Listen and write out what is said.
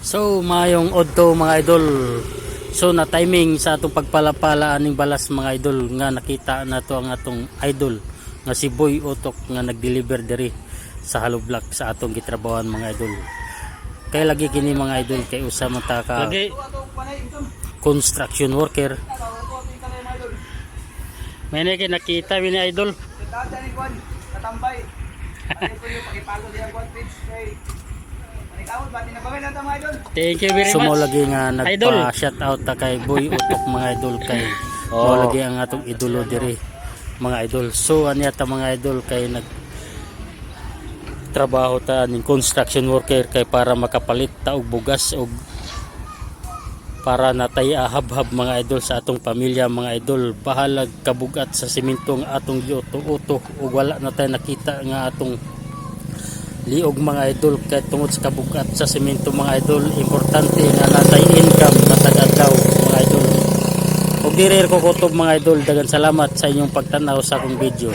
So mayong odto mga idol. So na timing sa atong pagpalapala aning balas mga idol nga nakita na to ang atong idol nga si Boy Utok nga nag-deliver diri sa Hollow Block sa atong gitrabawan mga idol. Kay lagi kini mga idol kay usa man ta ka construction worker. May nakita ni idol. Katambay. Thank you very much. Sumo lagi nga nagpa-shout out ta kay Boy Utok mga idol kay mo lagi ang atong idolo diri mga idol. So anya ta mga idol kay nag trabaho ta ning construction worker kay para makapalit ta og bugas og para natay ahab-hab mga idol sa atong pamilya mga idol. Bahalag kabugat sa semento nga atong giuto-uto ug wala na tay nakita nga atong liog mga idol kay tungod sa kabugat sa semento mga idol. Importante nga natay income matag adlaw mga idol. Ug diri ko kutob mga idol, dagan salamat sa inyong pagtanaw sa akong video.